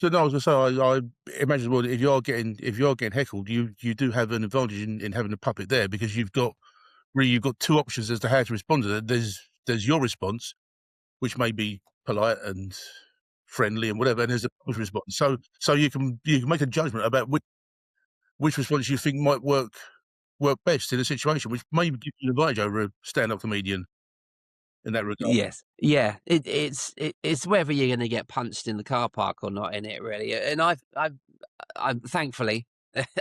So no, I was gonna say, I imagine, well, if you're getting heckled, you do have an advantage in having a puppet there, because you've got two options as to how to respond to that. There's your response, which may be polite and friendly and whatever, and there's a puppet's response. So you can make a judgment about which response you think might work best in a situation, which may give you an advantage over a stand-up comedian in that regard. Yes. Yeah. It's whether you're gonna get punched in the car park or not, in it, really. And I've thankfully,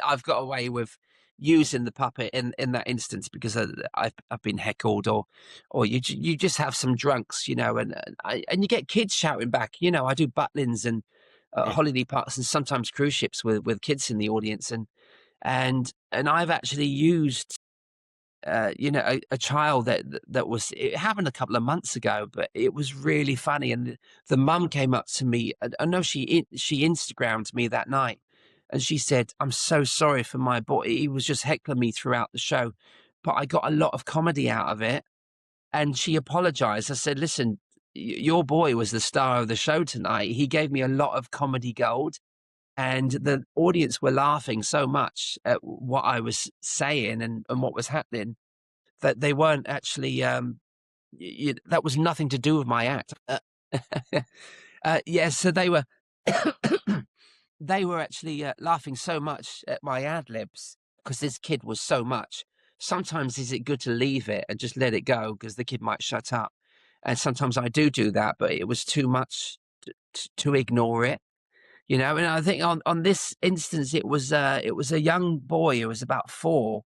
I've got away with using the puppet in that instance, because I've been heckled, or you just have some drunks, and you get kids shouting back. I do Butlins and holiday parks and sometimes cruise ships with kids in the audience, and I've actually used a child that was, it happened a couple of months ago, but it was really funny. And the mum came up to me. I know she Instagrammed me that night, and she said, "I'm so sorry for my boy. He was just heckling me throughout the show, but I got a lot of comedy out of it." And she apologized. I said, "Listen, your boy was the star of the show tonight. He gave me a lot of comedy gold." And the audience were laughing so much at what I was saying and what was happening, that they weren't actually, that was nothing to do with my act. Yeah, so they were they were actually laughing so much at my ad libs, because this kid was so much. Sometimes is it good to leave it and just let it go, because the kid might shut up, and sometimes I do that, but it was too much to ignore it. And I think on this instance, it was a young boy who was about 4.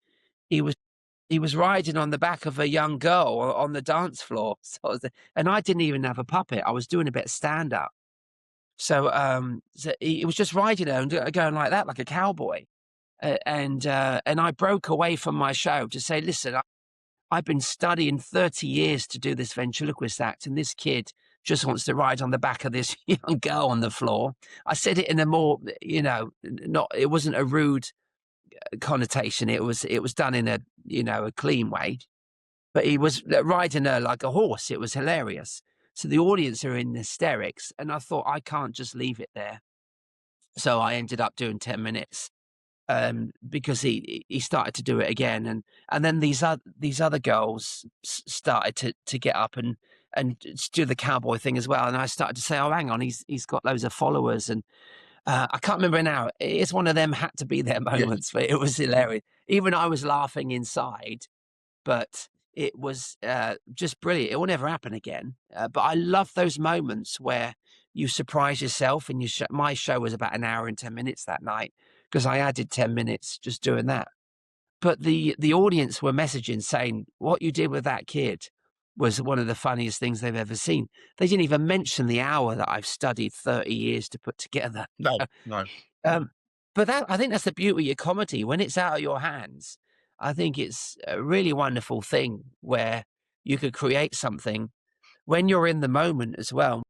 He was riding on the back of a young girl on the dance floor. And I didn't even have a puppet. I was doing a bit of stand up. So he was just riding her and going like that, like a cowboy. And I broke away from my show to say, "Listen, I've been studying 30 years to do this ventriloquist act, and this kid just wants to ride on the back of this young girl on the floor." I said it in a more, it wasn't a rude connotation. It was done in a clean way, but he was riding her like a horse. It was hilarious. So the audience are in hysterics, and I thought, I can't just leave it there. So I ended up doing 10 minutes, because he started to do it again, and then these other girls started to get up and do the cowboy thing as well, and I started to say, "Oh, hang on, he's got loads of followers," and I can't remember now. It's one of them had to be there moments, but it was hilarious. Even I was laughing inside, but it was just brilliant. It will never happen again. But I love those moments where you surprise yourself, and my show was about an hour and 10 minutes that night, because I added 10 minutes just doing that. But the audience were messaging saying, "What you did with that kid was one of the funniest things they've ever seen." They didn't even mention the hour that I've studied 30 years to put together. No, no. But I think that's the beauty of comedy. When it's out of your hands, I think it's a really wonderful thing where you could create something when you're in the moment as well.